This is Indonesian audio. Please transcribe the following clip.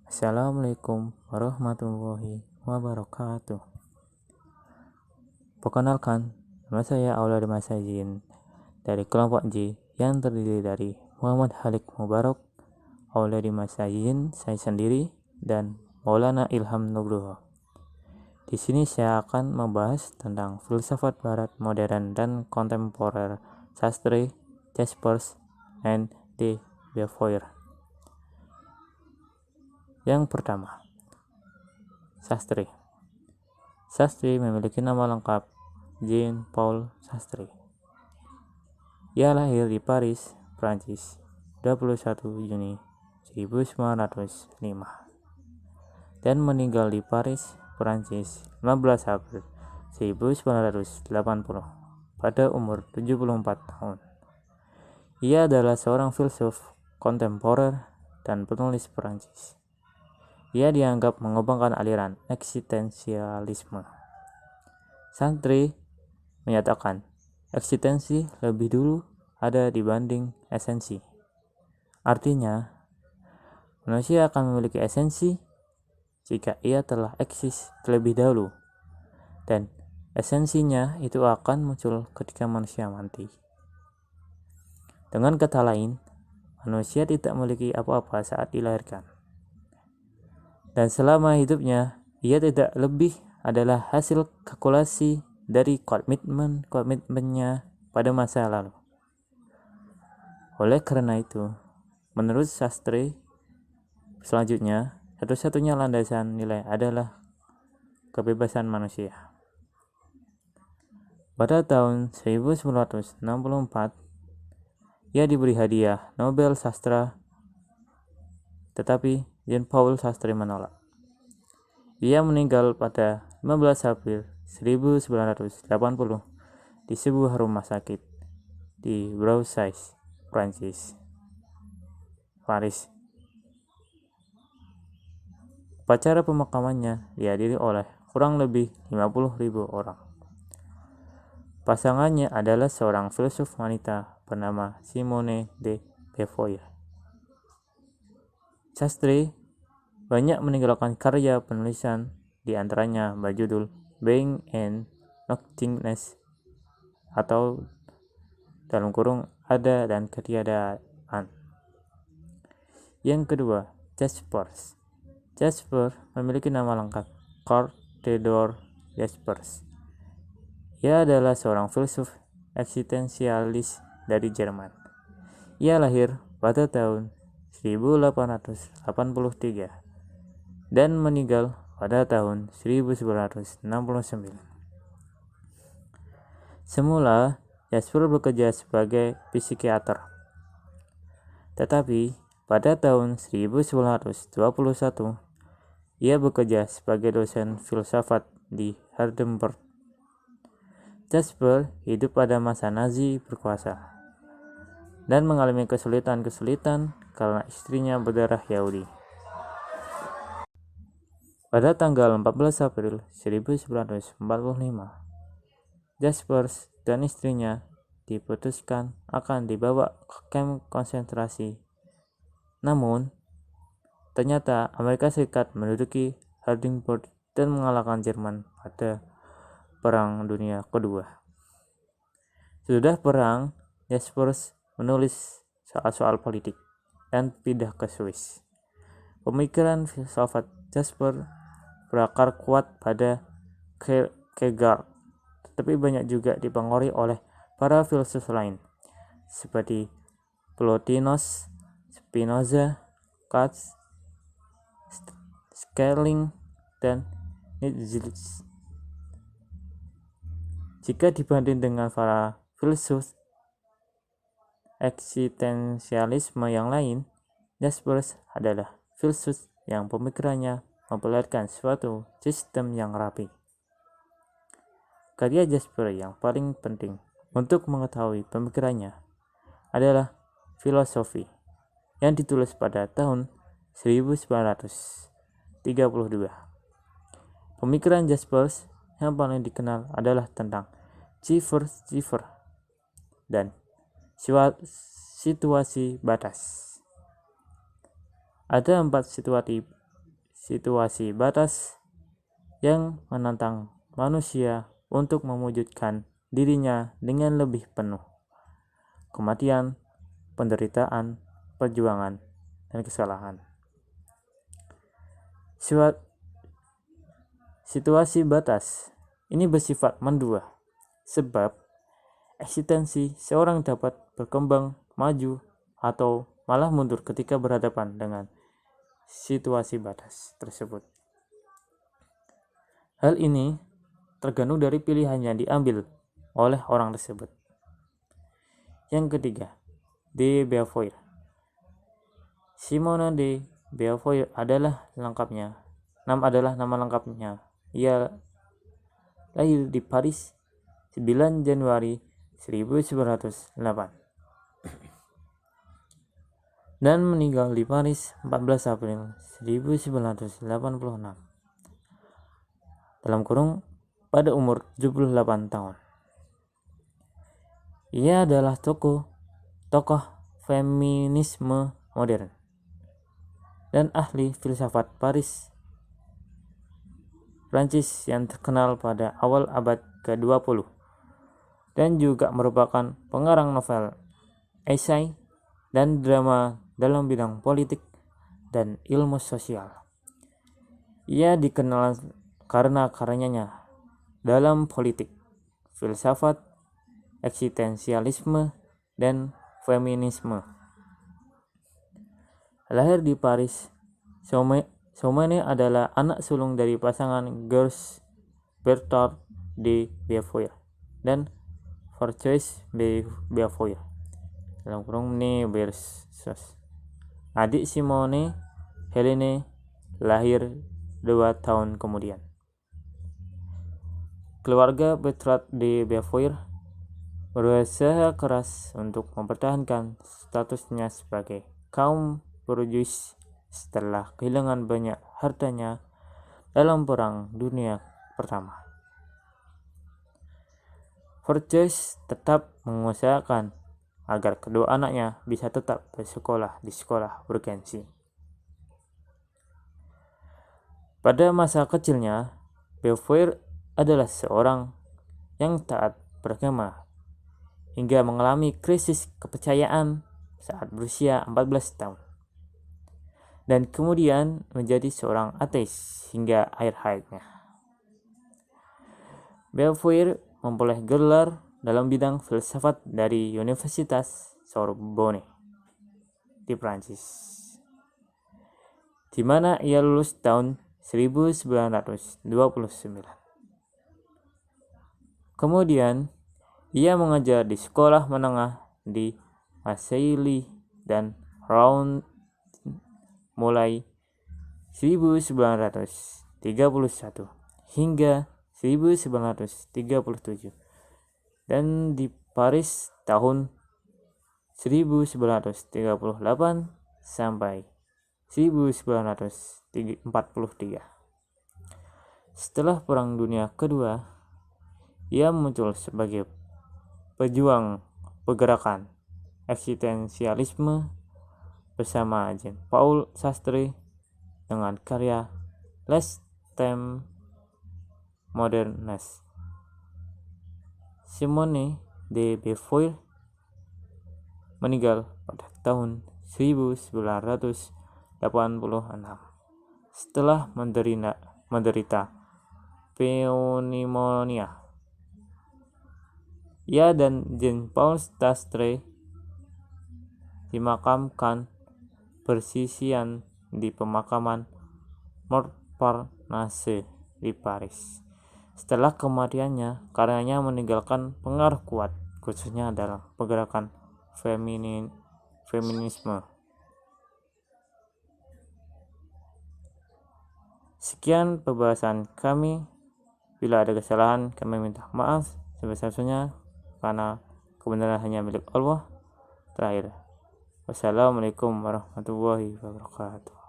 Assalamualaikum warahmatullahi wabarakatuh. Perkenalkan, nama saya Auladi Masajin dari kelompok J yang terdiri dari Muhammad Halik Mubarak, Auladi Masajin, saya sendiri, dan Maulana Ilham Nugroho. Di sini saya akan membahas tentang filsafat barat modern dan kontemporer Sastre, Jaspers, and de Beauvoir. Yang pertama, Sastre. Sastre memiliki nama lengkap Jean-Paul Sastre. Ia lahir di Paris, Prancis, 21 Juni 1905 dan meninggal di Paris, Prancis, 15 April 1980 pada umur 74 tahun. Ia adalah seorang filsuf kontemporer dan penulis Prancis. Ia dianggap mengembangkan aliran eksistensialisme. Sastre menyatakan, eksistensi lebih dulu ada dibanding esensi. Artinya, manusia akan memiliki esensi jika ia telah eksis terlebih dahulu, dan esensinya itu akan muncul ketika manusia mati. Dengan kata lain, manusia tidak memiliki apa-apa saat dilahirkan. Dan selama hidupnya, ia tidak lebih adalah hasil kalkulasi dari komitmennya pada masa lalu. Oleh karena itu, menurut Sastre, selanjutnya, satu-satunya landasan nilai adalah kebebasan manusia. Pada tahun 1964, ia diberi hadiah Nobel Sastra, tetapi Jean-Paul Sastre menolak. Ia meninggal pada 15 April 1980 di sebuah rumah sakit di Broussais, Prancis, Paris. Upacara pemakamannya dihadiri oleh kurang lebih 50.000 orang. Pasangannya adalah seorang filsuf wanita bernama Simone de Beauvoir. Sastre banyak meninggalkan karya penulisan, di antaranya berjudul Being and Nothingness atau dalam kurung ada dan ketiadaan. Yang kedua, Jaspers. Jaspers memiliki nama lengkap Karl Theodor Jaspers. Ia adalah seorang filsuf eksistensialis dari Jerman. Ia lahir pada tahun 1883 dan meninggal pada tahun 1969. Semula, Jaspers bekerja sebagai psikiater. Tetapi pada tahun 1921, ia bekerja sebagai dosen filsafat di Heidelberg. Jaspers hidup pada masa Nazi berkuasa dan mengalami kesulitan karena istrinya berdarah Yahudi. Pada tanggal 14 April 1945, Jaspers dan istrinya diputuskan akan dibawa ke kamp konsentrasi. Namun, ternyata Amerika Serikat menduduki Heidelberg dan mengalahkan Jerman pada Perang Dunia Kedua. Sudah perang, Jaspers menulis soal-soal politik dan pindah ke Swiss. Pemikiran filsafat Jaspers berakar kuat pada Kierkegaard, tetapi banyak juga dipengaruhi oleh para filsuf lain seperti Plotinus, Spinoza, Kant, Schelling, dan Nietzsche. Jika dibanding dengan para filsuf eksistensialisme yang lain, Jaspers adalah filsuf yang pemikirannya memperlihatkan suatu sistem yang rapi. Karya Jaspers yang paling penting untuk mengetahui pemikirannya adalah Filosofi, yang ditulis pada tahun 1932. Pemikiran Jaspers yang paling dikenal adalah tentang cipher dan situasi batas. Ada 4 situasi situasi batas yang menantang manusia untuk mewujudkan dirinya dengan lebih penuh. Kematian, penderitaan, perjuangan, dan kesalahan. Situasi batas ini bersifat mendua, sebab eksistensi seorang dapat berkembang, maju, atau malah mundur ketika berhadapan dengan situasi batas tersebut. Hal ini tergantung dari pilihan yang diambil oleh orang tersebut. Yang ketiga, de Beauvoir. Simone de Beauvoir adalah nama lengkapnya. Ia lahir di Paris 9 Januari 1908 dan meninggal di Paris 14 April 1986 pada umur 78 tahun. Ia adalah tokoh feminisme modern dan ahli filsafat Prancis yang terkenal pada awal abad ke-20 dan juga merupakan pengarang novel, esai, dan drama dalam bidang politik dan ilmu sosial. Ia dikenal karena karyanya dalam politik, filsafat, eksistensialisme, dan feminisme. Lahir di Paris, Simone adalah anak sulung dari pasangan Georges Bertrand de Beauvoir dan Françoise de Beauvoir. Adik Simone, Helene, lahir 2 tahun kemudian. Keluarga Bertrand de Beauvoir berusaha keras untuk mempertahankan statusnya sebagai kaum borjuis setelah kehilangan banyak hartanya dalam Perang Dunia Pertama. Françoise tetap mengusahakan agar kedua anaknya bisa tetap bersekolah di sekolah bergengsi. Pada masa kecilnya, Beauvoir adalah seorang yang taat beragama hingga mengalami krisis kepercayaan saat berusia 14 tahun. Dan kemudian menjadi seorang ateis hingga akhir hayatnya. Beauvoir memperoleh gelar dalam bidang filsafat dari Universitas Sorbonne di Prancis, di mana ia lulus tahun 1929. Kemudian, ia mengajar di sekolah menengah di Marseille dan Rouen mulai 1931 hingga 1937 dan di Paris tahun 1938 sampai 1943. Setelah Perang Dunia Kedua, ia muncul sebagai pejuang pergerakan eksistensialisme bersama Jean-Paul Sartre dengan karya Les Temps Modernes. Simone de Beauvoir meninggal pada tahun 1986 setelah menderita pneumonia. Ia dan Jean-Paul Sartre dimakamkan bersisian di pemakaman Montparnasse di Paris. Setelah kematiannya, karyanya meninggalkan pengaruh kuat, khususnya dalam pergerakan feminisme. Sekian pembahasan kami. Bila ada kesalahan, kami minta maaf sebesar-besarnya karena kebenaran hanya milik Allah. Terakhir, wassalamualaikum warahmatullahi wabarakatuh.